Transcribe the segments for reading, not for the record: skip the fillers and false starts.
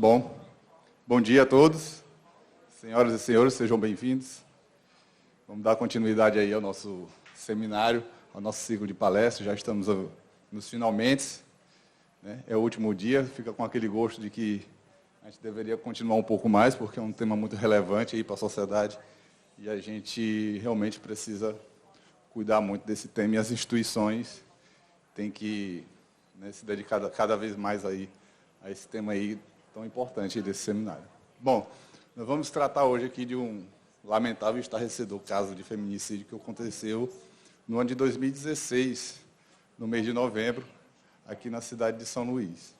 Bom, bom dia a todos. Senhoras e senhores, sejam bem-vindos. Vamos dar continuidade aí ao nosso seminário, ao nosso ciclo de palestras. Já estamos nos finalmente, né? É o último dia, fica com aquele gosto de que a gente deveria continuar um pouco mais, porque é um tema muito relevante aí para a sociedade e a gente realmente precisa cuidar muito desse tema e as instituições têm que, né, se dedicar cada vez mais aí a esse tema aí tão importante desse seminário. Bom, nós vamos tratar hoje aqui de um lamentável e estarrecedor caso de feminicídio que aconteceu no ano de 2016, no mês de novembro, aqui na cidade de São Luís.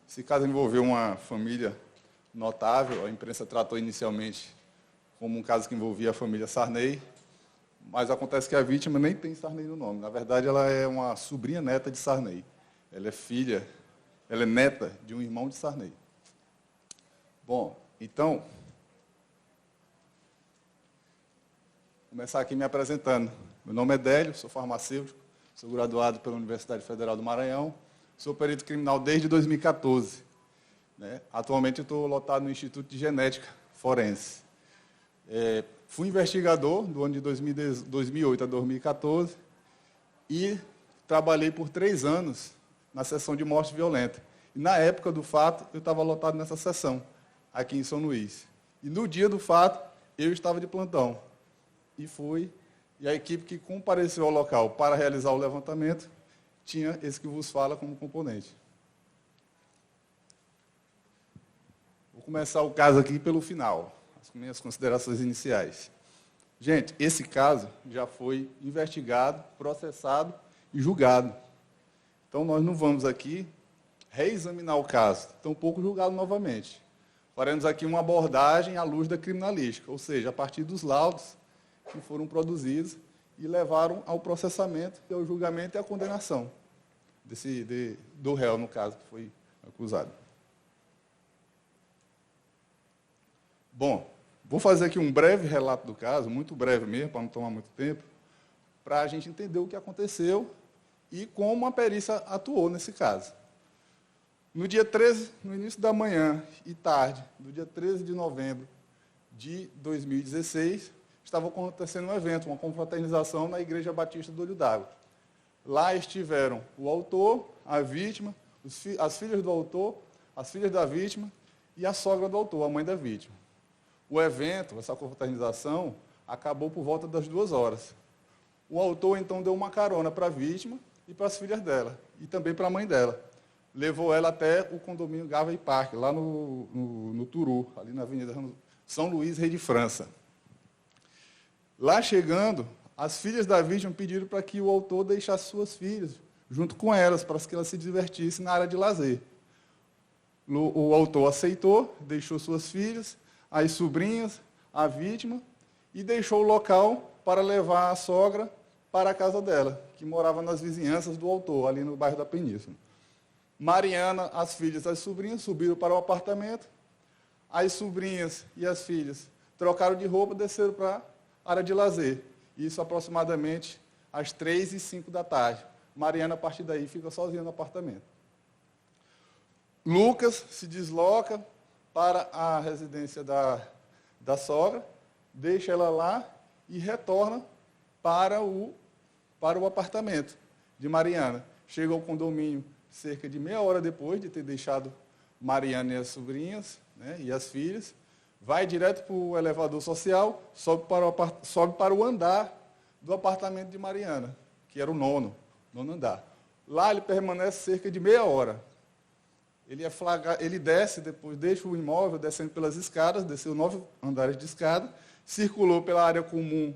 Esse caso envolveu uma família notável, a imprensa tratou inicialmente como um caso que envolvia a família Sarney, mas acontece que a vítima nem tem Sarney no nome. Na verdade, ela é uma sobrinha neta de Sarney. Ela é neta de um irmão de Sarney. Bom, então, vou começar aqui me apresentando. Meu nome é Délio, sou farmacêutico, sou graduado pela Universidade Federal do Maranhão, sou perito criminal desde 2014. Né? Atualmente eu estou lotado no Instituto de Genética Forense. Fui investigador do ano de 2008 a 2014 e trabalhei por 3 anos na seção de morte violenta. E na época do fato, eu estava lotado nessa seção, aqui em São Luís. E no dia do fato, eu estava de plantão. E a equipe que compareceu ao local para realizar o levantamento tinha esse que vos fala como componente. Vou começar o caso aqui pelo final, as minhas considerações iniciais. Gente, esse caso já foi investigado, processado e julgado. Então, nós não vamos aqui reexaminar o caso, tampouco julgá-lo novamente. Faremos aqui uma abordagem à luz da criminalística, ou seja, a partir dos laudos que foram produzidos e levaram ao processamento, ao julgamento e à condenação do réu, no caso, que foi acusado. Bom, vou fazer aqui um breve relato do caso, muito breve mesmo, para não tomar muito tempo, para a gente entender o que aconteceu e como a perícia atuou nesse caso. No dia 13, no início da manhã e tarde, do dia 13 de novembro de 2016, estava acontecendo um evento, uma confraternização na Igreja Batista do Olho d'Água. Lá estiveram o autor, a vítima, as filhas do autor, as filhas da vítima e a sogra do autor, a mãe da vítima. O evento, essa confraternização, acabou por volta das 2 horas. O autor, então, deu uma carona para a vítima e para as filhas dela, e também para a mãe dela. Levou ela até o condomínio Garvey Park, lá no Turu, ali na Avenida São Luís, Rei de França. Lá chegando, as filhas da vítima pediram para que o autor deixasse suas filhas junto com elas, para que elas se divertissem na área de lazer. O autor aceitou, deixou suas filhas, as sobrinhas, a vítima, e deixou o local para levar a sogra para a casa dela, que morava nas vizinhanças do autor, ali no bairro da Península. Mariana, as filhas e as sobrinhas subiram para o apartamento, as sobrinhas e as filhas trocaram de roupa e desceram para a área de lazer. Isso aproximadamente às 3h05 da tarde. Mariana, a partir daí, fica sozinha no apartamento. Lucas se desloca para a residência da sogra, deixa ela lá e retorna para o apartamento de Mariana. Chega ao condomínio cerca de meia hora depois de ter deixado Mariana e as sobrinhas, né, e as filhas, vai direto para o elevador social, sobe para o andar do apartamento de Mariana, que era o nono andar. Lá ele permanece cerca de meia hora. Ele desce, depois deixa o imóvel, descendo pelas escadas, desceu 9 andares de escada, circulou pela área comum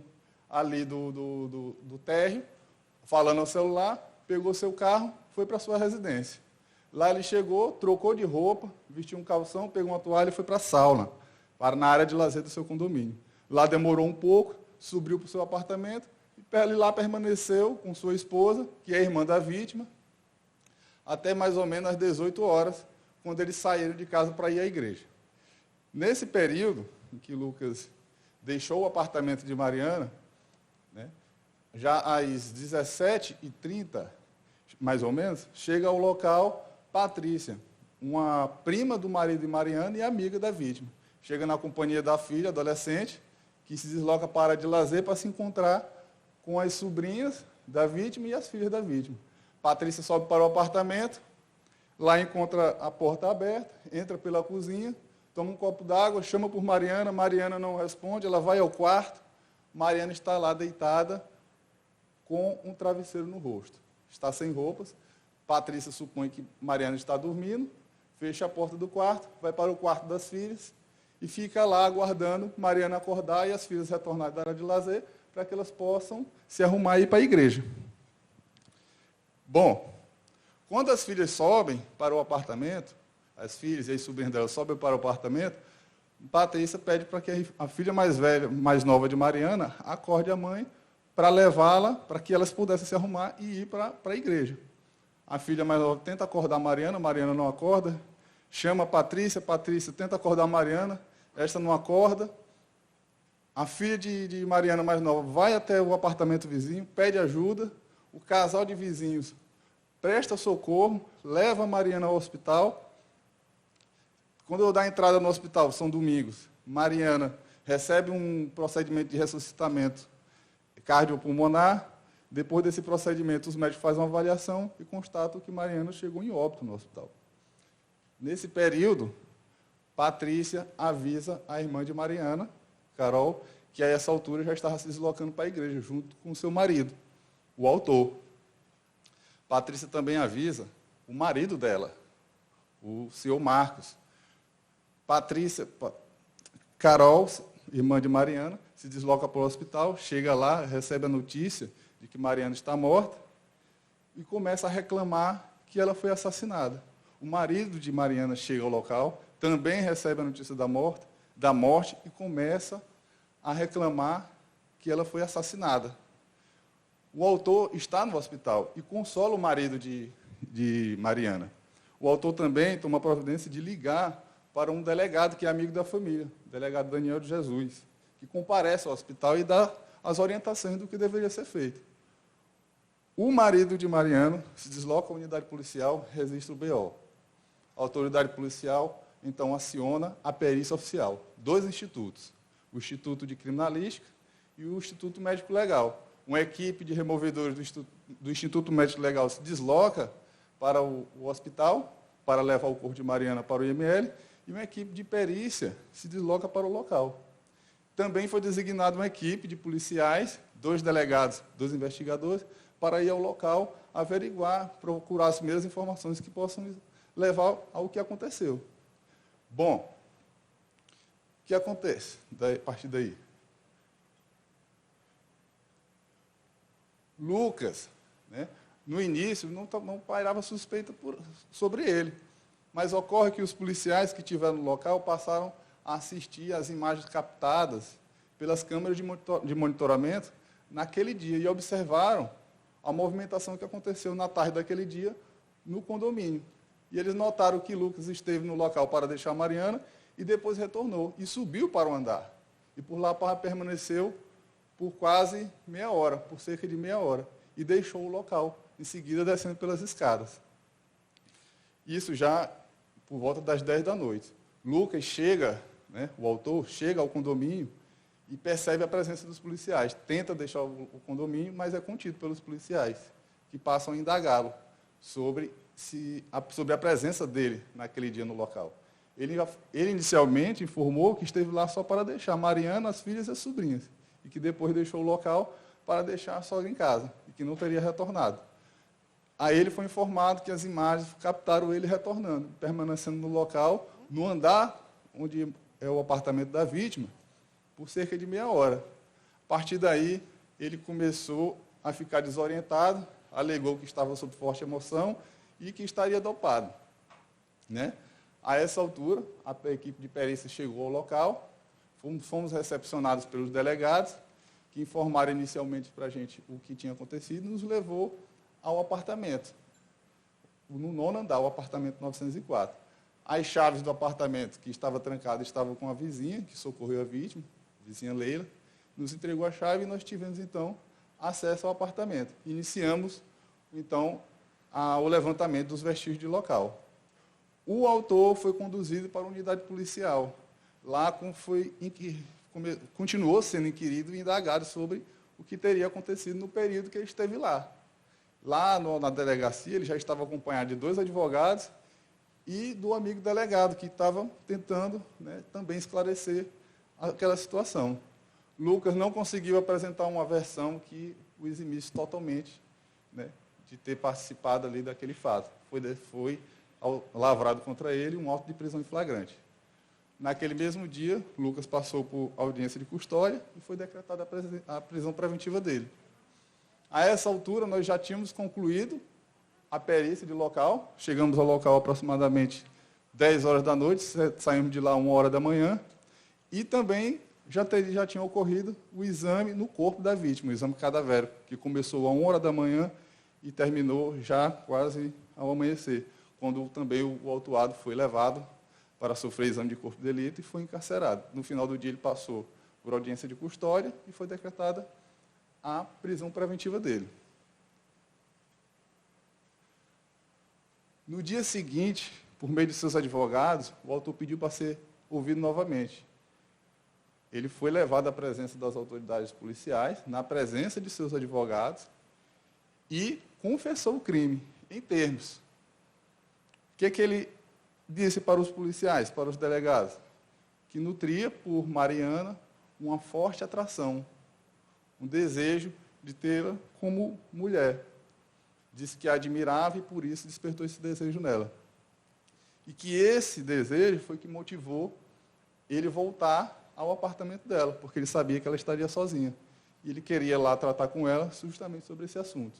ali do térreo, falando ao celular, pegou seu carro, foi para a sua residência. Lá ele chegou, trocou de roupa, vestiu um calção, pegou uma toalha e foi para a sauna, na área de lazer do seu condomínio. Lá demorou um pouco, subiu para o seu apartamento, e lá permaneceu com sua esposa, que é a irmã da vítima, até mais ou menos às 18 horas, quando eles saíram de casa para ir à igreja. Nesse período em que Lucas deixou o apartamento de Mariana, né, já às 17h30, mais ou menos, chega ao local Patrícia, uma prima do marido de Mariana e amiga da vítima. Chega na companhia da filha, adolescente, que se desloca para a área de lazer para se encontrar com as sobrinhas da vítima e as filhas da vítima. Patrícia sobe para o apartamento, lá encontra a porta aberta, entra pela cozinha, toma um copo d'água, chama por Mariana, Mariana não responde, ela vai ao quarto, Mariana está lá deitada com um travesseiro no rosto. Está sem roupas, Patrícia supõe que Mariana está dormindo, fecha a porta do quarto, vai para o quarto das filhas e fica lá aguardando Mariana acordar e as filhas retornarem da área de lazer para que elas possam se arrumar e ir para a igreja. Bom, quando as filhas sobem para o apartamento, as filhas e as sobrinhas delas sobem para o apartamento, Patrícia pede para que a filha mais velha, mais nova de Mariana, acorde a mãe para levá-la, para que elas pudessem se arrumar e ir para a igreja. A filha mais nova tenta acordar Mariana, Mariana não acorda, chama a Patrícia, Patrícia tenta acordar Mariana, esta não acorda. A filha de Mariana mais nova vai até o apartamento vizinho, pede ajuda, o casal de vizinhos presta socorro, leva a Mariana ao hospital. Quando eu dou a entrada no hospital, são domingos, Mariana recebe um procedimento de ressuscitamento cardiopulmonar. Depois desse procedimento, os médicos fazem uma avaliação e constatam que Mariana chegou em óbito no hospital. Nesse período, Patrícia avisa a irmã de Mariana, Carol, que a essa altura já estava se deslocando para a igreja, junto com o seu marido, o autor. Patrícia também avisa o marido dela, o senhor Marcos. Carol, irmã de Mariana, se desloca para o hospital, chega lá, recebe a notícia de que Mariana está morta e começa a reclamar que ela foi assassinada. O marido de Mariana chega ao local, também recebe a notícia da morte e começa a reclamar que ela foi assassinada. O autor está no hospital e consola o marido de Mariana. O autor também toma a providência de ligar para um delegado que é amigo da família, o delegado Daniel de Jesus, que comparece ao hospital e dá as orientações do que deveria ser feito. O marido de Mariana se desloca à unidade policial, registra o BO. A autoridade policial, então, aciona a perícia oficial. 2 institutos, o Instituto de Criminalística e o Instituto Médico Legal. Uma equipe de removedores do Instituto Médico Legal se desloca para o hospital, para levar o corpo de Mariana para o IML, e uma equipe de perícia se desloca para o local. Também foi designada uma equipe de policiais, 2 delegados, 2 investigadores, para ir ao local, averiguar, procurar as mesmas informações que possam levar ao que aconteceu. Bom, o que acontece a partir daí? Lucas, né, no início, não pairava suspeita sobre ele, mas ocorre que os policiais que estiveram no local passaram a assistir às imagens captadas pelas câmeras de monitoramento naquele dia e observaram a movimentação que aconteceu na tarde daquele dia no condomínio. E eles notaram que Lucas esteve no local para deixar Mariana e depois retornou e subiu para o andar. E por lá permaneceu por quase meia hora, por cerca de meia hora, e deixou o local, em seguida descendo pelas escadas. Isso já por volta das 10 da noite. Lucas chega, né, o autor, chega ao condomínio e percebe a presença dos policiais. Tenta deixar o condomínio, mas é contido pelos policiais, que passam a indagá-lo sobre a presença dele naquele dia no local. Ele inicialmente informou que esteve lá só para deixar Mariana, as filhas e as sobrinhas, e que depois deixou o local para deixar a sogra em casa, e que não teria retornado. Aí ele foi informado que as imagens captaram ele retornando, permanecendo no local, no andar onde é o apartamento da vítima, por cerca de meia hora. A partir daí, ele começou a ficar desorientado, alegou que estava sob forte emoção e que estaria dopado, né? A essa altura, a equipe de perícia chegou ao local, fomos recepcionados pelos delegados, que informaram inicialmente para a gente o que tinha acontecido e nos levou ao apartamento, no 9º andar, o apartamento 904. As chaves do apartamento, que estava trancado, estavam com a vizinha, que socorreu a vítima, a vizinha Leila, nos entregou a chave e nós tivemos, então, acesso ao apartamento. Iniciamos, então, o levantamento dos vestígios de local. O autor foi conduzido para a unidade policial. Lá continuou sendo inquirido e indagado sobre o que teria acontecido no período que ele esteve lá. Lá na delegacia, ele já estava acompanhado de 2 advogados e do amigo delegado, que estava tentando, né, também esclarecer aquela situação. Lucas não conseguiu apresentar uma versão que o eximisse totalmente, né, de ter participado ali daquele fato. Foi lavrado contra ele um auto de prisão em flagrante. Naquele mesmo dia, Lucas passou por audiência de custódia e foi decretada a prisão preventiva dele. A essa altura, nós já tínhamos concluído a perícia de local. Chegamos ao local aproximadamente 10 horas da noite, saímos de lá 1 hora da manhã, e também já tinha ocorrido o exame no corpo da vítima, o exame cadavérico, que começou a 1 hora da manhã e terminou já quase ao amanhecer, quando também o autuado foi levado para sofrer exame de corpo de delito e foi encarcerado. No final do dia, ele passou por audiência de custódia e foi decretada a prisão preventiva dele. No dia seguinte, por meio de seus advogados, o autor pediu para ser ouvido novamente. Ele foi levado à presença das autoridades policiais, na presença de seus advogados, e confessou o crime, em termos. O que ele disse para os policiais, para os delegados? Que nutria por Mariana uma forte atração, um desejo de tê-la como mulher. Disse que a admirava e, por isso, despertou esse desejo nela. E que esse desejo foi que motivou ele voltar ao apartamento dela, porque ele sabia que ela estaria sozinha. E ele queria lá tratar com ela justamente sobre esse assunto.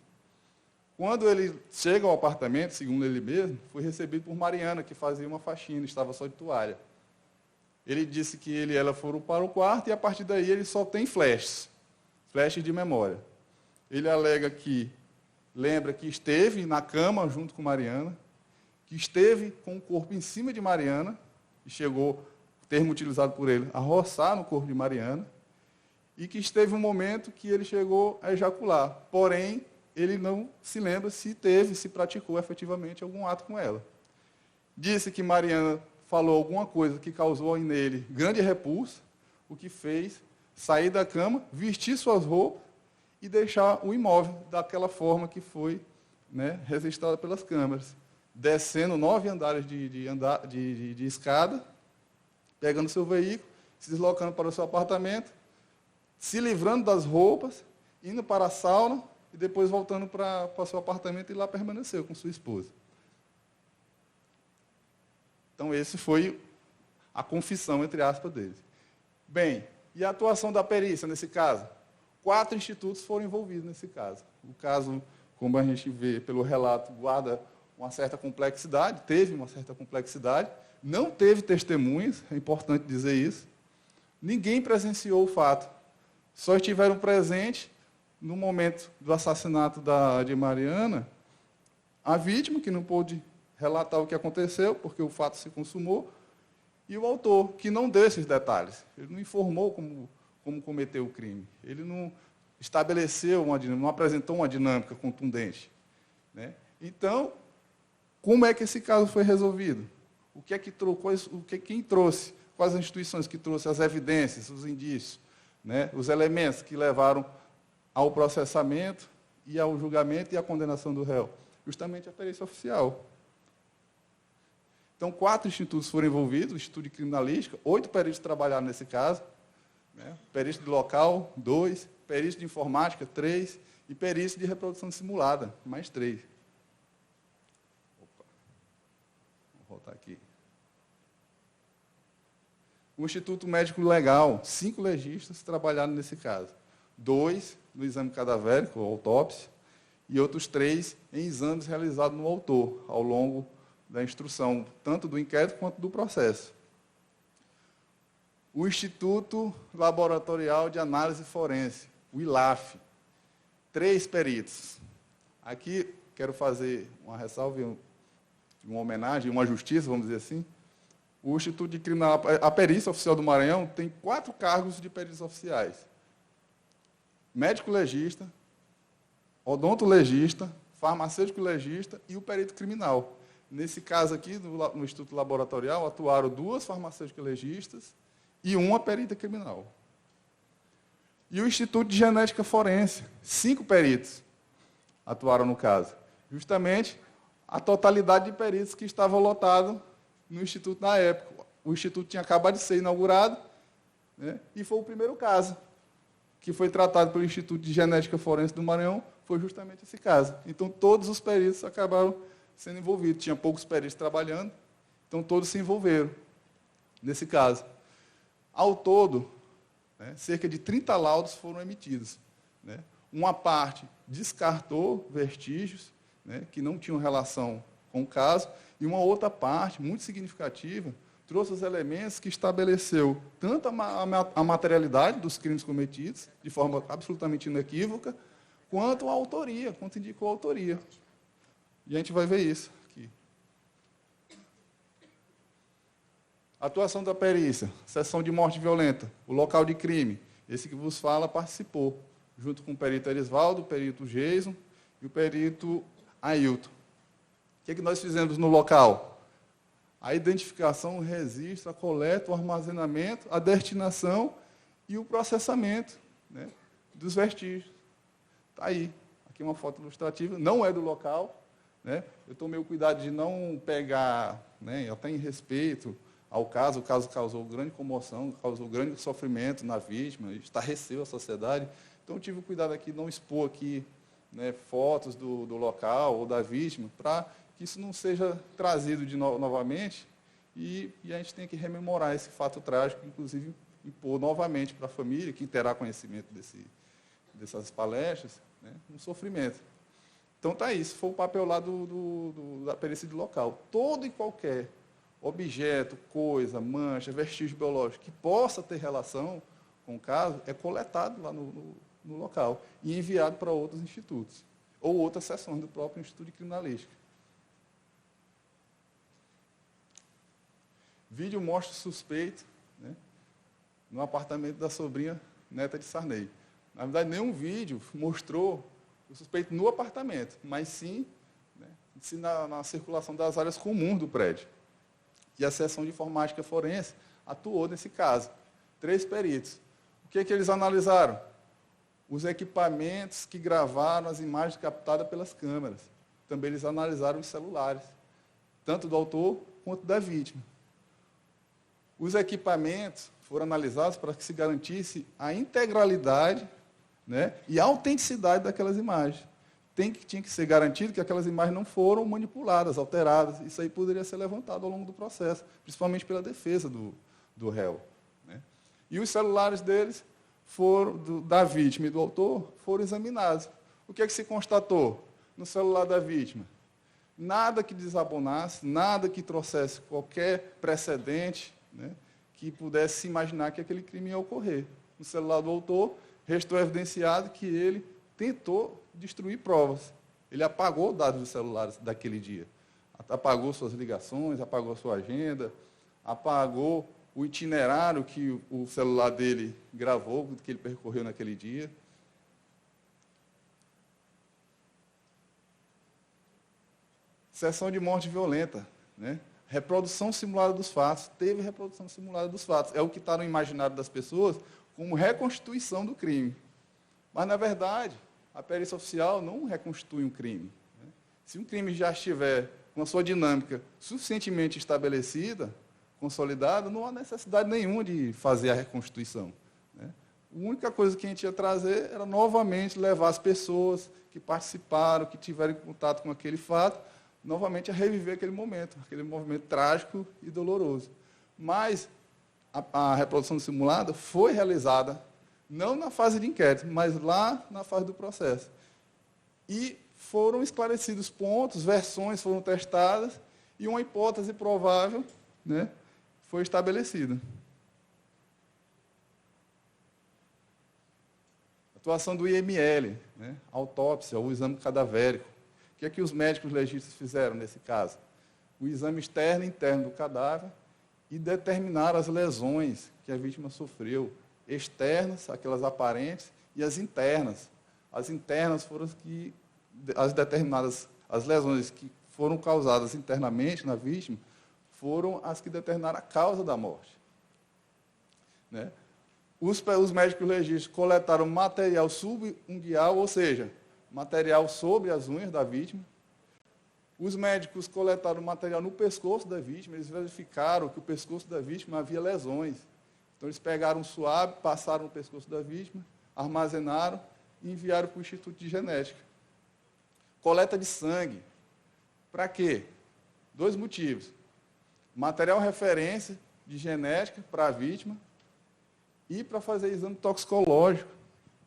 Quando ele chega ao apartamento, segundo ele mesmo, foi recebido por Mariana, que fazia uma faxina, estava só de toalha. Ele disse que ele e ela foram para o quarto e, a partir daí, ele só tem flashes de memória. Ele alega que lembra que esteve na cama junto com Mariana, que esteve com o corpo em cima de Mariana, e chegou, termo utilizado por ele, a roçar no corpo de Mariana, e que esteve um momento que ele chegou a ejacular. Porém, ele não se lembra se praticou efetivamente algum ato com ela. Disse que Mariana falou alguma coisa que causou nele grande repulsa, o que fez sair da cama, vestir suas roupas e deixar o imóvel daquela forma que foi, né, registrada pelas câmeras, descendo 9 andares de escada, pegando seu veículo, se deslocando para o seu apartamento, se livrando das roupas, indo para a sauna e depois voltando para o seu apartamento, e lá permaneceu com sua esposa. Então, esse foi a confissão, entre aspas, deles. Bem, e a atuação da perícia nesse caso? 4 institutos foram envolvidos nesse caso. O caso, como a gente vê pelo relato, guarda uma certa complexidade, teve uma certa complexidade, não teve testemunhas, é importante dizer isso. Ninguém presenciou o fato. Só estiveram presentes, no momento do assassinato de Mariana, a vítima, que não pôde relatar o que aconteceu, porque o fato se consumou, e o autor, que não deu esses detalhes. Ele não informou como cometeu o crime. Ele não estabeleceu não apresentou uma dinâmica contundente, né? Então, como é que esse caso foi resolvido? Quem trouxe? Quais as instituições que trouxeram as evidências, os indícios, né? Os elementos que levaram ao processamento e ao julgamento e à condenação do réu? Justamente a perícia oficial. Então, 4 institutos foram envolvidos, o Instituto de Criminalística, 8 peritos trabalharam nesse caso, né? Perito de local, 2, perito de informática, 3, e perito de reprodução simulada, mais 3. Opa. Vou voltar aqui. O Instituto Médico Legal, 5 legistas trabalharam nesse caso. 2 no exame cadavérico, autópsia, e outros 3 em exames realizados no autor, ao longo da instrução, tanto do inquérito quanto do processo. O Instituto Laboratorial de Análise Forense, o ILAF, 3 peritos. Aqui quero fazer uma ressalva, uma homenagem, uma justiça, vamos dizer assim. O Instituto de Criminalística, a perícia oficial do Maranhão tem 4 cargos de peritos oficiais: médico legista, odontolegista, farmacêutico legista e o perito criminal. Nesse caso aqui, no Instituto Laboratorial, atuaram 2 farmacêuticas legistas e 1 perita criminal. E o Instituto de Genética Forense, 5 peritos atuaram no caso. Justamente a totalidade de peritos que estavam lotados no Instituto na época. O Instituto tinha acabado de ser inaugurado, né, e foi o primeiro caso que foi tratado pelo Instituto de Genética Forense do Maranhão, foi justamente esse caso. Então, todos os peritos acabaram sendo envolvidos. Tinha poucos peritos trabalhando, então todos se envolveram nesse caso. Ao todo, né, cerca de 30 laudos foram emitidos. Né? Uma parte descartou vestígios, né, que não tinham relação com o caso, e uma outra parte, muito significativa, trouxe os elementos que estabeleceu tanto a materialidade dos crimes cometidos, de forma absolutamente inequívoca, quanto a autoria, quanto indicou a autoria. E a gente vai ver isso aqui. Atuação da perícia, seção de morte violenta, o local de crime. Esse que vos fala participou, junto com o perito Erisvaldo, o perito Geison e o perito Ailton. O que nós fizemos no local? A identificação, o registro, a coleta, o armazenamento, a destinação e o processamento, né, dos vestígios. Está aí. Aqui uma foto ilustrativa, não é do local. Né? Eu tomei o cuidado de não pegar, né, até em respeito ao caso. O caso causou grande comoção, causou grande sofrimento na vítima, estarreceu a sociedade. Então, eu tive o cuidado aqui de não expor aqui, né, fotos do local ou da vítima, para que isso não seja trazido novamente e a gente tem que rememorar esse fato trágico, inclusive impor novamente para a família, que terá conhecimento dessas palestras, né, um sofrimento. Então, está isso. Foi o papel lá da perícia de local. Todo e qualquer objeto, coisa, mancha, vestígio biológico que possa ter relação com o caso é coletado lá no local e enviado para outros institutos ou outras seções do próprio Instituto de Criminalística. Vídeo mostra o suspeito, né, no apartamento da sobrinha neta de Sarney. Na verdade, nenhum vídeo mostrou o suspeito no apartamento, mas sim, né, na circulação das áreas comuns do prédio. E a seção de informática forense atuou nesse caso. 3 peritos. O que eles analisaram? Os equipamentos que gravaram as imagens captadas pelas câmeras. Também eles analisaram os celulares, tanto do autor quanto da vítima. Os equipamentos foram analisados para que se garantisse a integralidade, né, e a autenticidade daquelas imagens. Tinha que ser garantido que aquelas imagens não foram manipuladas, alteradas. Isso aí poderia ser levantado ao longo do processo, principalmente pela defesa do réu. Né? E os celulares deles, da vítima e do autor, foram examinados. O que é que se constatou no celular da vítima? Nada que desabonasse, nada que trouxesse qualquer precedente, né, que pudesse se imaginar que aquele crime ia ocorrer. No celular do autor, restou evidenciado que ele tentou destruir provas. Ele apagou dados dos celulares daquele dia. Apagou suas ligações, apagou sua agenda, apagou o itinerário que o celular dele gravou, que ele percorreu naquele dia. Seção de morte violenta, né? Reprodução simulada dos fatos. Teve reprodução simulada dos fatos. É o que está no imaginário das pessoas como reconstituição do crime. Mas, na verdade, a perícia oficial não reconstitui um crime. Né? Se um crime já estiver com a sua dinâmica suficientemente estabelecida, consolidada, não há necessidade nenhuma de fazer a reconstituição. Né? A única coisa que a gente ia trazer era, novamente, levar as pessoas que participaram, que tiveram contato com aquele fato, novamente a reviver aquele momento trágico e doloroso. Mas a reprodução simulada foi realizada, não na fase de inquérito, mas lá na fase do processo. E foram esclarecidos pontos, versões foram testadas, e uma hipótese provável, né, foi estabelecida. Atuação do IML, né, autópsia, o exame cadavérico. O que é que os médicos legistas fizeram nesse caso? O exame externo e interno do cadáver e determinaram as lesões que a vítima sofreu, externas, aquelas aparentes, e as internas. As internas foram as determinadas, as lesões que foram causadas internamente na vítima foram as que determinaram a causa da morte. Né? Os médicos legistas coletaram material subunguial, ou seja, material sobre as unhas da vítima. Os médicos coletaram material no pescoço da vítima, eles verificaram que o pescoço da vítima havia lesões. Então, eles pegaram um suave, passaram no pescoço da vítima, armazenaram e enviaram para o Instituto de Genética. Coleta de sangue. Para quê? 2 motivos. Material referência de genética para a vítima e para fazer exame toxicológico,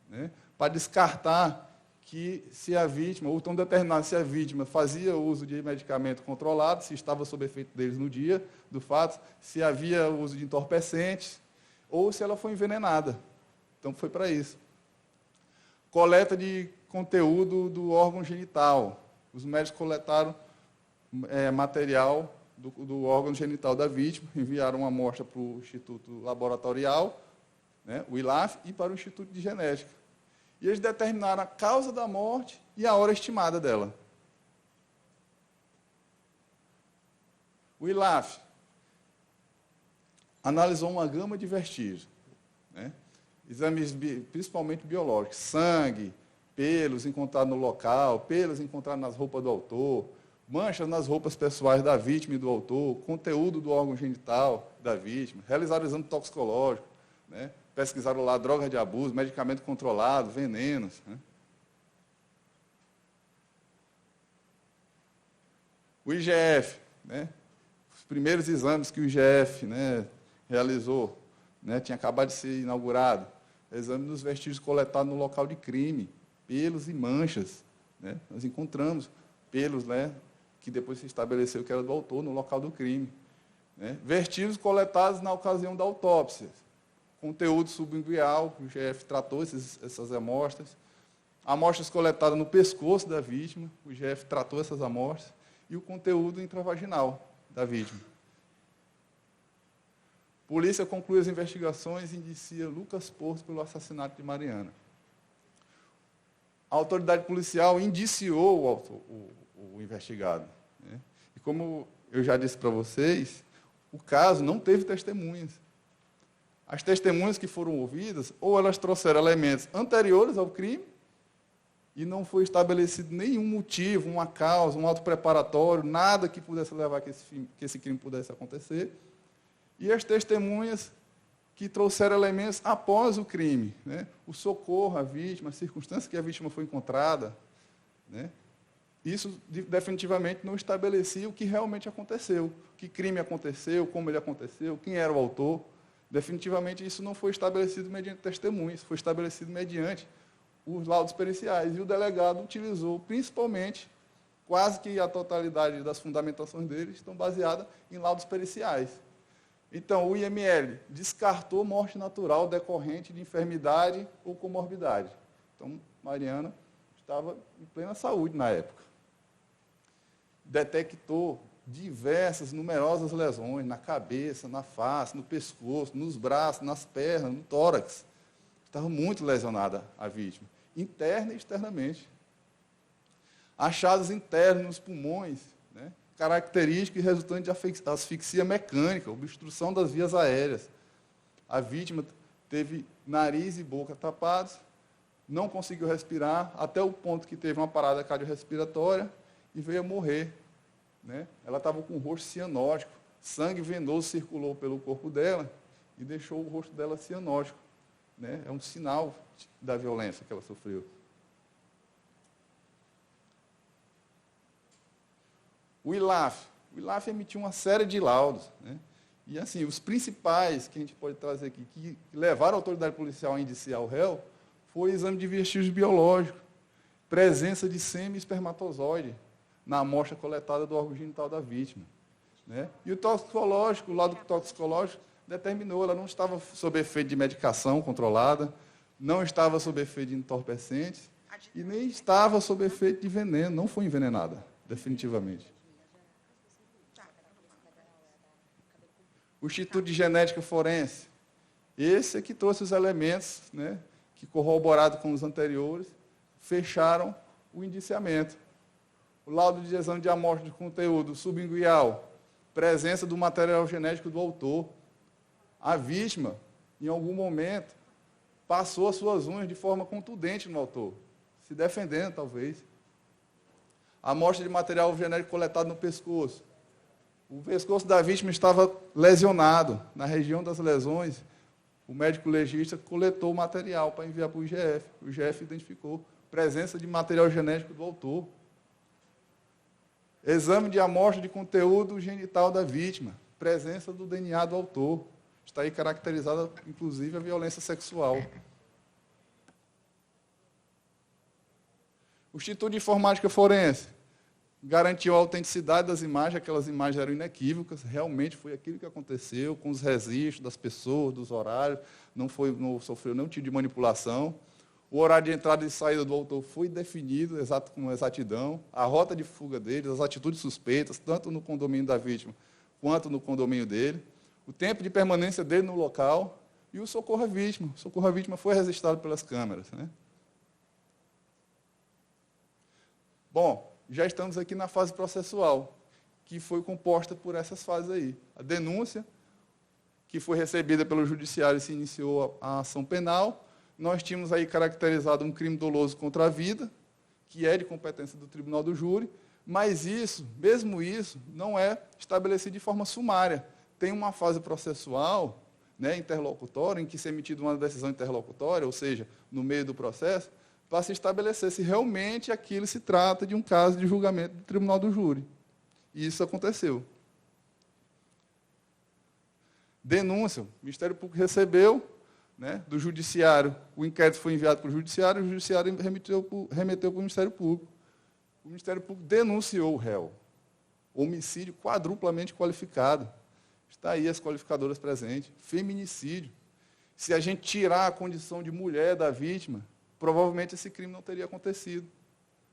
né? Para descartar que se a vítima, ou então determinar se a vítima fazia uso de medicamento controlado, se estava sob efeito deles no dia do fato, se havia uso de entorpecentes, ou se ela foi envenenada. Então, foi para isso. Coleta de conteúdo do órgão genital. Os médicos coletaram material do órgão genital da vítima, enviaram uma amostra para o Instituto Laboratorial, né, o ILAF, e para o Instituto de Genética. E eles determinaram a causa da morte e a hora estimada dela. O ILAF analisou uma gama de vestígios, né? Exames principalmente biológicos, sangue, pelos encontrados no local, pelos encontrados nas roupas do autor, manchas nas roupas pessoais da vítima e do autor, conteúdo do órgão genital da vítima, realizaram exame toxicológico, né? Pesquisaram lá drogas de abuso, medicamento controlado, venenos. Né? O IGF, né? Os primeiros exames que o IGF, né, realizou, né, tinha acabado de ser inaugurado, exame dos vestígios coletados no local de crime, pelos e manchas. Né? Nós encontramos pelos, né, que depois se estabeleceu que era do autor no local do crime. Né? Vestígios coletados na ocasião da autópsia. Conteúdo subunguial, o IGF tratou essas amostras. Amostras coletadas no pescoço da vítima, o IGF tratou essas amostras. E o conteúdo intravaginal da vítima. Polícia conclui as investigações e indicia Lucas Porto pelo assassinato de Mariana. A autoridade policial indiciou o investigado. Né? E como eu já disse para vocês, o caso não teve testemunhas. As testemunhas que foram ouvidas, ou elas trouxeram elementos anteriores ao crime, e não foi estabelecido nenhum motivo, uma causa, um auto preparatório, nada que pudesse levar a que esse crime pudesse acontecer, e as testemunhas que trouxeram elementos após o crime, né? O socorro à vítima, as circunstâncias que a vítima foi encontrada, né? Isso definitivamente não estabelecia o que realmente aconteceu, que crime aconteceu, como ele aconteceu, quem era o autor. Definitivamente isso não foi estabelecido mediante testemunhas, foi estabelecido mediante os laudos periciais. E o delegado utilizou, principalmente, quase que a totalidade das fundamentações dele estão baseadas em laudos periciais. Então, o IML descartou morte natural decorrente de enfermidade ou comorbidade. Então, Mariana estava em plena saúde na época. Detectou numerosas lesões na cabeça, na face, no pescoço, nos braços, nas pernas, no tórax. Estava muito lesionada a vítima, interna e externamente. Achados internos nos pulmões, né? Característica e resultante de asfixia mecânica, obstrução das vias aéreas. A vítima teve nariz e boca tapados, não conseguiu respirar, até o ponto que teve uma parada cardiorrespiratória e veio a morrer. Né? Ela estava com o rosto cianótico, sangue venoso circulou pelo corpo dela e deixou o rosto dela cianótico. Né? É um sinal da violência que ela sofreu. O ILAF emitiu uma série de laudos. Né? E, assim, os principais que a gente pode trazer aqui, que levaram a autoridade policial a indiciar o réu, foi o exame de vestígios biológicos, presença de sêmen e espermatozoide na amostra coletada do órgão genital da vítima. Né? E o toxicológico, o laudo toxicológico, determinou, ela não estava sob efeito de medicação controlada, não estava sob efeito de entorpecentes e nem estava sob efeito de veneno, não foi envenenada, definitivamente. O Instituto de Genética Forense, esse é que trouxe os elementos, né, que, corroborado com os anteriores, fecharam o indiciamento. O laudo de exame de amostra de conteúdo sublingual, presença do material genético do autor. A vítima, em algum momento, passou as suas unhas de forma contundente no autor, se defendendo, talvez. A amostra de material genético coletado no pescoço. O pescoço da vítima estava lesionado. Na região das lesões, o médico legista coletou o material para enviar para o IGF. O IGF identificou presença de material genético do autor. Exame de amostra de conteúdo genital da vítima. Presença do DNA do autor. Está aí caracterizada, inclusive, a violência sexual. O Instituto de Informática Forense garantiu a autenticidade das imagens, aquelas imagens eram inequívocas, realmente foi aquilo que aconteceu, com os registros das pessoas, dos horários, não sofreu nenhum tipo de manipulação. O horário de entrada e saída do autor foi definido com exatidão, a rota de fuga dele, as atitudes suspeitas, tanto no condomínio da vítima quanto no condomínio dele, o tempo de permanência dele no local e o socorro à vítima. O socorro à vítima foi registrado pelas câmeras, né? Bom, já estamos aqui na fase processual, que foi composta por essas fases aí. A denúncia, que foi recebida pelo judiciário e se iniciou a ação penal. Nós tínhamos aí caracterizado um crime doloso contra a vida, que é de competência do Tribunal do Júri, mas isso, mesmo isso, não é estabelecido de forma sumária. Tem uma fase processual, né, interlocutória, em que se é emitida uma decisão interlocutória, ou seja, no meio do processo, para se estabelecer se realmente aquilo se trata de um caso de julgamento do Tribunal do Júri. E isso aconteceu. Denúncia. O Ministério Público recebeu, né, do Judiciário, o inquérito foi enviado para o Judiciário, o Judiciário remeteu para o Ministério Público. O Ministério Público denunciou o réu. Homicídio quadruplamente qualificado. Está aí as qualificadoras presentes. Feminicídio. Se a gente tirar a condição de mulher da vítima, provavelmente esse crime não teria acontecido.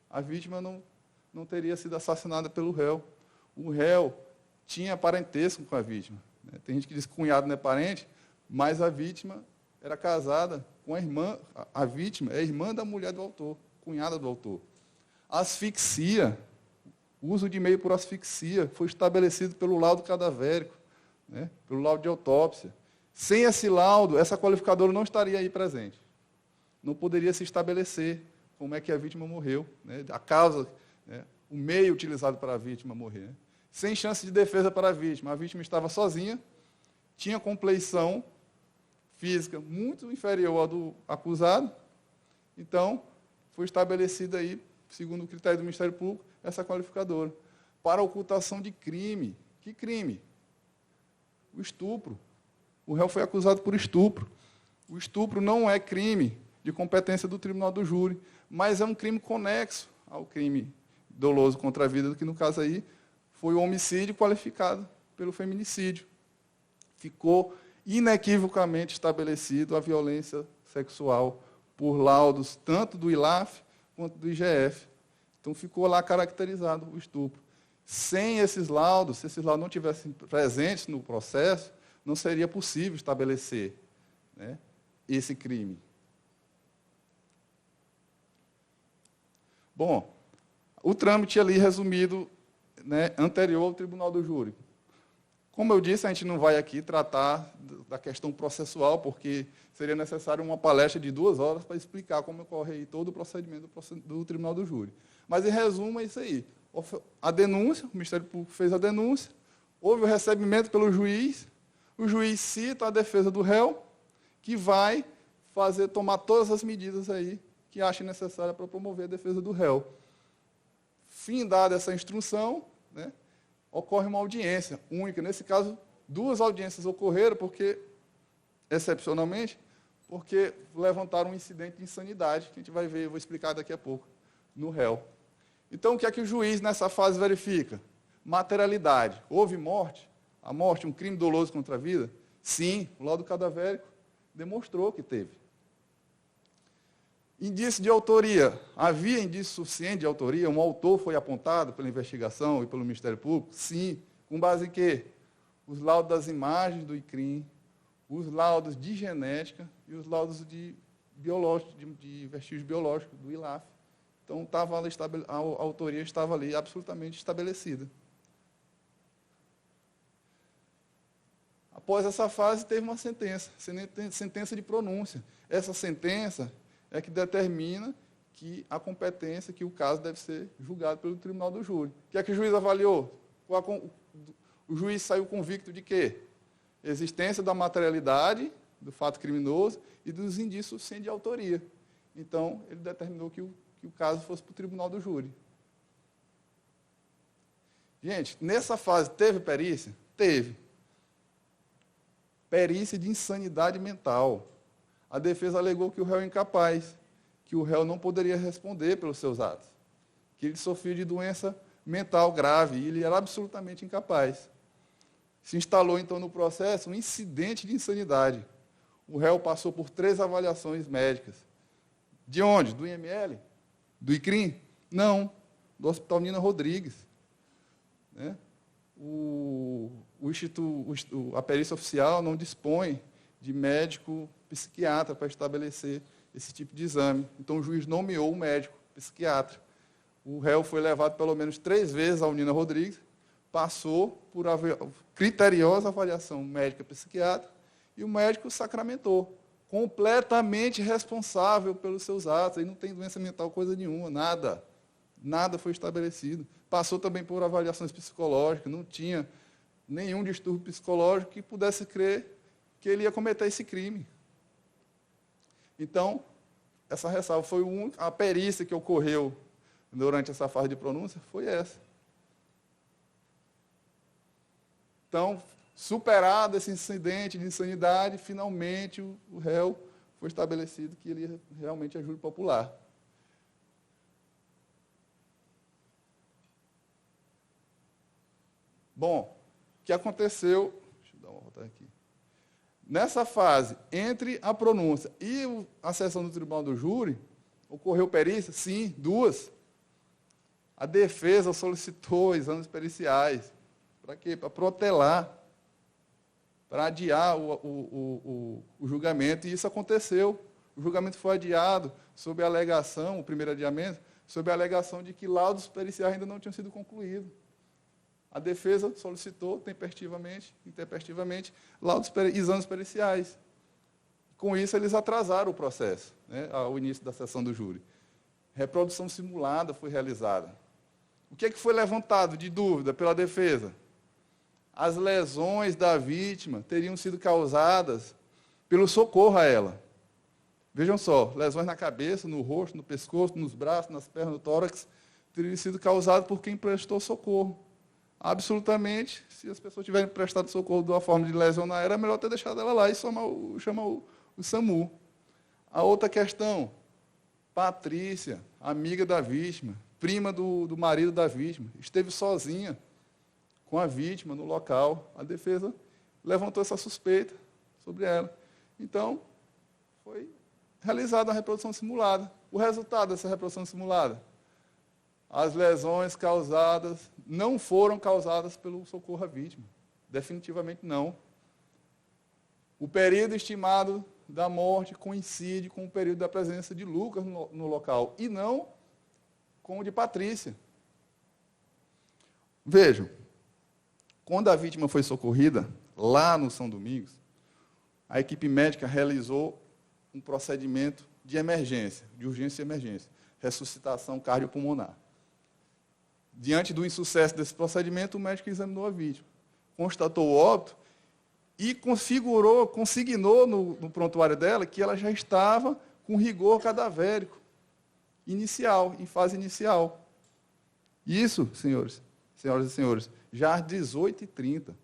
A vítima não teria sido assassinada pelo réu. O réu tinha parentesco com a vítima. Tem gente que diz que cunhado não é parente, mas a vítima era casada com a irmã. A vítima é irmã da mulher do autor, cunhada do autor. Asfixia, o uso de meio por asfixia, foi estabelecido pelo laudo cadavérico, né, pelo laudo de autópsia. Sem esse laudo, essa qualificadora não estaria aí presente. Não poderia se estabelecer como é que a vítima morreu, né, a causa, né, o meio utilizado para a vítima morrer. Né. Sem chance de defesa para a vítima estava sozinha, tinha compleição física muito inferior à do acusado, então foi estabelecida aí, segundo o critério do Ministério Público, essa qualificadora. Para ocultação de crime. Que crime? O estupro. O réu foi acusado por estupro. O estupro não é crime de competência do Tribunal do Júri, mas é um crime conexo ao crime doloso contra a vida, que no caso aí foi o homicídio qualificado pelo feminicídio. Ficou inequivocamente estabelecido a violência sexual por laudos tanto do ILAF quanto do IGF. Então ficou lá caracterizado o estupro. Sem esses laudos, se esses laudos não tivessem presentes no processo, não seria possível estabelecer, né, esse crime. Bom, o trâmite ali resumido, né, anterior ao Tribunal do Júri. Como eu disse, a gente não vai aqui tratar da questão processual, porque seria necessário uma palestra de 2 horas para explicar como ocorre aí todo o procedimento do Tribunal do Júri. Mas, em resumo, é isso aí. A denúncia, o Ministério Público fez a denúncia, houve o recebimento pelo juiz, o juiz cita a defesa do réu, que vai tomar todas as medidas aí que acha necessária para promover a defesa do réu. Findada essa instrução, né, ocorre uma audiência única. Nesse caso, 2 audiências ocorreram, excepcionalmente, porque levantaram um incidente de insanidade, que a gente vai ver, eu vou explicar daqui a pouco, no réu. Então, o que é que o juiz, nessa fase, verifica? Materialidade. Houve morte? A morte, um crime doloso contra a vida? Sim, o laudo cadavérico demonstrou que teve. Indício de autoria. Havia indício suficiente de autoria? Um autor foi apontado pela investigação e pelo Ministério Público? Sim. Com base em quê? Os laudos das imagens do ICRIM, os laudos de genética e os laudos de vestígios biológicos, do ILAF. Então, a autoria estava ali absolutamente estabelecida. Após essa fase, teve uma sentença de pronúncia. Essa sentença é que determina que a competência, que o caso deve ser julgado pelo tribunal do júri. O que é que o juiz avaliou? O juiz saiu convicto de quê? Existência da materialidade do fato criminoso e dos indícios suficientes de autoria. Então, ele determinou que o caso fosse para o tribunal do júri. Gente, nessa fase, teve perícia? Teve. Perícia de insanidade mental. A defesa alegou que o réu é incapaz, que o réu não poderia responder pelos seus atos, que ele sofria de doença mental grave e ele era absolutamente incapaz. Se instalou, então, no processo um incidente de insanidade. O réu passou por 3 avaliações médicas. De onde? Do IML? Do ICRIM? Não, do Hospital Nina Rodrigues. Né? A perícia oficial não dispõe de médico psiquiatra para estabelecer esse tipo de exame. Então, o juiz nomeou um médico psiquiatra. O réu foi levado pelo menos 3 vezes ao Nina Rodrigues, passou por criteriosa avaliação médica psiquiatra e o médico sacramentou, completamente responsável pelos seus atos. Ele não tem doença mental, coisa nenhuma, nada. Nada foi estabelecido. Passou também por avaliações psicológicas, não tinha nenhum distúrbio psicológico que pudesse crer que ele ia cometer esse crime. Então, essa ressalva foi a perícia que ocorreu durante essa fase de pronúncia foi essa. Então, superado esse incidente de insanidade, finalmente o réu foi estabelecido que ele realmente é júri popular. Bom, o que aconteceu? Deixa eu dar uma volta aqui. Nessa fase, entre a pronúncia e a sessão do tribunal do júri, ocorreu perícia? Sim, 2. A defesa solicitou exames periciais. Para quê? Para protelar, para adiar o julgamento, e isso aconteceu. O julgamento foi adiado sob a alegação, o primeiro adiamento, sob a alegação de que laudos periciais ainda não tinham sido concluídos. A defesa solicitou intempestivamente, exames periciais. Com isso, eles atrasaram o processo, né, ao início da sessão do júri. Reprodução simulada foi realizada. O que foi levantado de dúvida pela defesa? As lesões da vítima teriam sido causadas pelo socorro a ela. Vejam só, lesões na cabeça, no rosto, no pescoço, nos braços, nas pernas, no tórax, teriam sido causadas por quem prestou socorro. Absolutamente, se as pessoas tiverem prestado socorro de uma forma de lesionar, era melhor ter deixado ela lá e chamar o SAMU. A outra questão, Patrícia, amiga da vítima, prima do marido da vítima, esteve sozinha com a vítima no local. A defesa levantou essa suspeita sobre ela. Então, foi realizada a reprodução simulada. O resultado dessa reprodução simulada? As lesões causadas não foram causadas pelo socorro à vítima. Definitivamente não. O período estimado da morte coincide com o período da presença de Lucas no local, e não com o de Patrícia. Vejam, quando a vítima foi socorrida, lá no São Domingos, a equipe médica realizou um procedimento de emergência, de urgência e emergência, ressuscitação cardiopulmonar. Diante do insucesso desse procedimento, o médico examinou a vítima, constatou o óbito e consignou no prontuário dela que ela já estava com rigor cadavérico inicial, em fase inicial. Isso, senhoras e senhores, já às 18h30.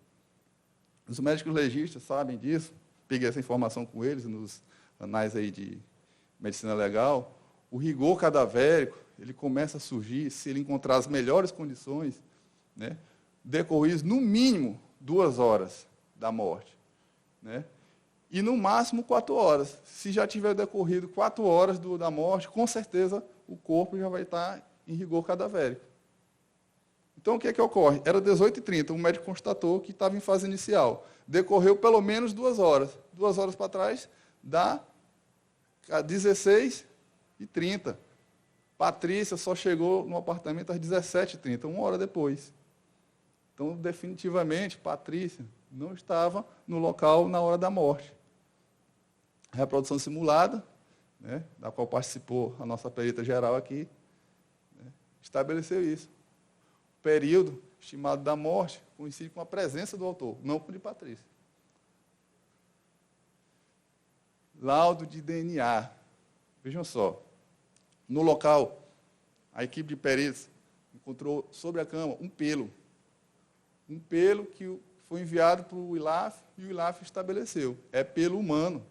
Os médicos legistas sabem disso, peguei essa informação com eles nos anais aí de medicina legal. O rigor cadavérico, ele começa a surgir se ele encontrar as melhores condições, né, decorridas no mínimo 2 horas da morte, né, e no máximo 4 horas. Se já tiver decorrido 4 horas da morte, com certeza o corpo já vai estar em rigor cadavérico. Então, o que é que ocorre? Era 18h30, o médico constatou que estava em fase inicial. Decorreu pelo menos 2 horas. 2 horas para trás dá 16h30. Patrícia só chegou no apartamento às 17h30, 1 hora depois. Então, definitivamente, Patrícia não estava no local na hora da morte. A reprodução simulada, né, da qual participou a nossa perita geral aqui, né, estabeleceu isso. O período estimado da morte coincide com a presença do autor, não com o de Patrícia. Laudo de DNA. Vejam só. No local, a equipe de peritos encontrou sobre a cama um pelo. Um pelo que foi enviado para o ILAF e o ILAF estabeleceu. É pelo humano.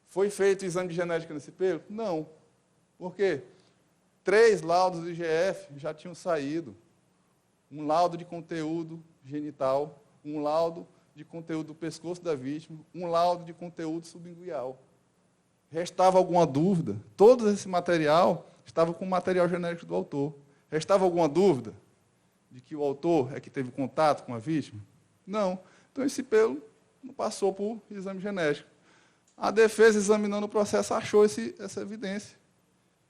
Foi feito o exame de genética nesse pelo? Não. Por quê? 3 laudos do IGF já tinham saído. Um laudo de conteúdo genital, um laudo de conteúdo do pescoço da vítima, um laudo de conteúdo sublingual. Restava alguma dúvida? Todo esse material estava com o material genético do autor. Restava alguma dúvida de que o autor é que teve contato com a vítima? Não. Então, esse pelo não passou por exame genético. A defesa, examinando o processo, achou essa evidência,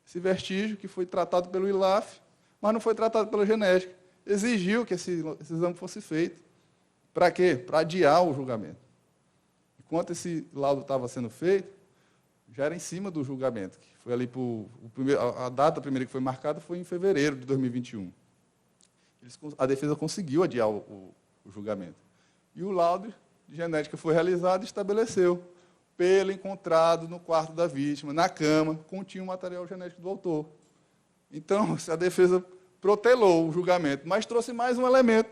esse vestígio que foi tratado pelo ILAF, mas não foi tratado pela genética. Exigiu que esse exame fosse feito. Para quê? Para adiar o julgamento. Enquanto esse laudo estava sendo feito, já era em cima do julgamento. Que foi ali a data primeira que foi marcada foi em fevereiro de 2021. A defesa conseguiu adiar o julgamento. E o laudo de genética foi realizado e estabeleceu pelo encontrado no quarto da vítima, na cama, continha o material genético do autor. Então, a defesa protelou o julgamento, mas trouxe mais um elemento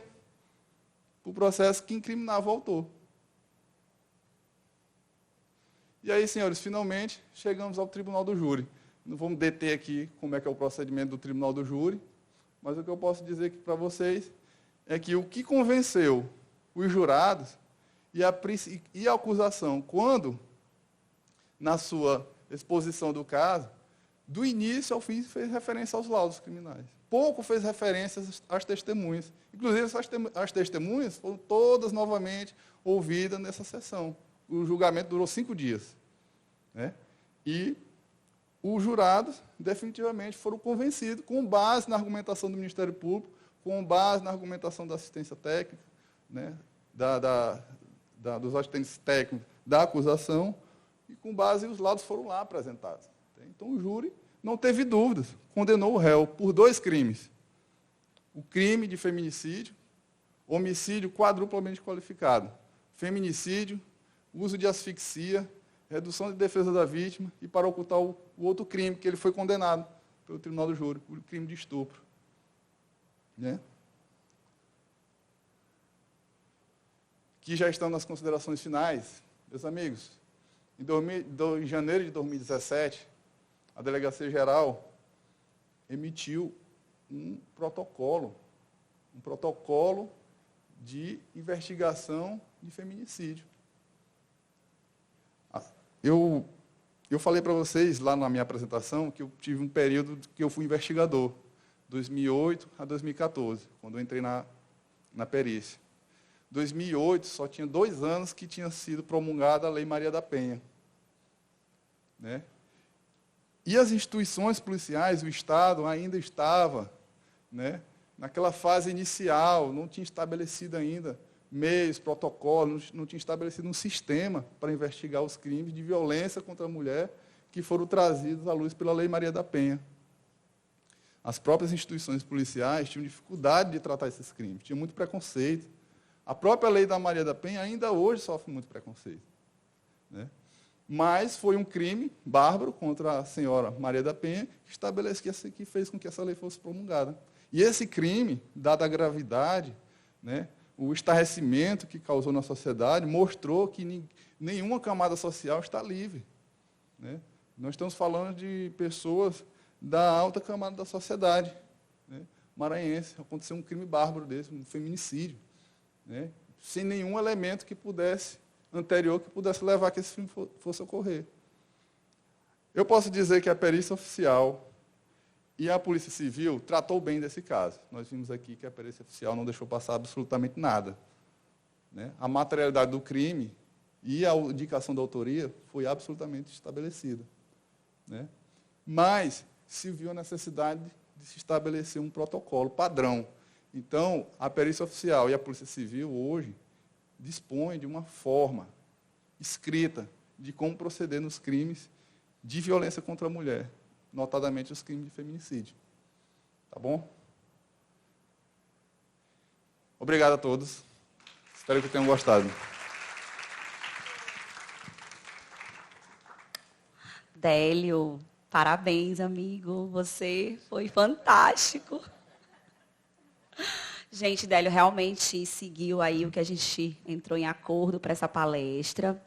para o processo que incriminava o autor. E aí, senhores, finalmente, chegamos ao tribunal do júri. Não vamos deter aqui como é que é o procedimento do tribunal do júri, mas o que eu posso dizer aqui para vocês é que o que convenceu os jurados e a acusação, quando, na sua exposição do caso, do início ao fim, fez referência aos laudos criminais. Pouco fez referência às testemunhas. Inclusive, as testemunhas foram todas novamente ouvidas nessa sessão. O julgamento durou 5 dias. Né? E os jurados, definitivamente, foram convencidos, com base na argumentação do Ministério Público, com base na argumentação da assistência técnica, né? Dos assistentes técnicos da acusação, e com base os laudos foram lá apresentados. Então, o júri não teve dúvidas, condenou o réu por 2 crimes. O crime de feminicídio, homicídio quadruplamente qualificado, feminicídio, uso de asfixia, redução de defesa da vítima e para ocultar o outro crime que ele foi condenado pelo tribunal do júri, o crime de estupro. Né? Que já estão nas considerações finais, meus amigos. Em janeiro de 2017, a Delegacia Geral emitiu um protocolo de investigação de feminicídio. Eu falei para vocês, lá na minha apresentação, que eu tive um período que eu fui investigador, 2008 a 2014, quando eu entrei na perícia. 2008, só tinha 2 anos que tinha sido promulgada a Lei Maria da Penha. Né? E as instituições policiais, o Estado ainda estava, né, naquela fase inicial, não tinha estabelecido ainda meios, protocolos, não tinha estabelecido um sistema para investigar os crimes de violência contra a mulher que foram trazidos à luz pela Lei Maria da Penha. As próprias instituições policiais tinham dificuldade de tratar esses crimes, tinham muito preconceito. A própria Lei da Maria da Penha ainda hoje sofre muito preconceito. Né? Mas foi um crime bárbaro contra a senhora Maria da Penha que fez com que essa lei fosse promulgada. E esse crime, dada a gravidade, né, o estarrecimento que causou na sociedade, mostrou que nenhuma camada social está livre. Né? Nós estamos falando de pessoas da alta camada da sociedade, né, maranhense. Aconteceu um crime bárbaro desse, um feminicídio, né, sem nenhum elemento anterior que pudesse levar a que esse crime fosse ocorrer. Eu posso dizer que a perícia oficial e a Polícia Civil tratou bem desse caso. Nós vimos aqui que a perícia oficial não deixou passar absolutamente nada. Né? A materialidade do crime e a indicação da autoria foi absolutamente estabelecida. Né? mas se viu a necessidade de se estabelecer um protocolo padrão. Então, a perícia oficial e a Polícia Civil, hoje, dispõem de uma forma escrita de como proceder nos crimes de violência contra a mulher, notadamente os crimes de feminicídio. Tá bom? Obrigado a todos. Espero que tenham gostado. Délio, parabéns, amigo. Você foi fantástico. Gente, Délio realmente seguiu aí o que a gente entrou em acordo para essa palestra.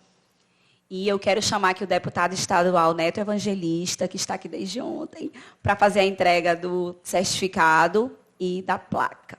E eu quero chamar aqui o deputado estadual Neto Evangelista, que está aqui desde ontem, para fazer a entrega do certificado e da placa.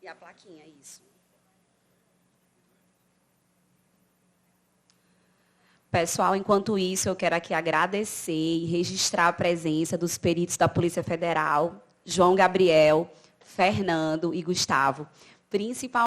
E a plaquinha, isso. Pessoal, enquanto isso, eu quero aqui agradecer e registrar a presença dos peritos da Polícia Federal, João Gabriel, Fernando e Gustavo, principalmente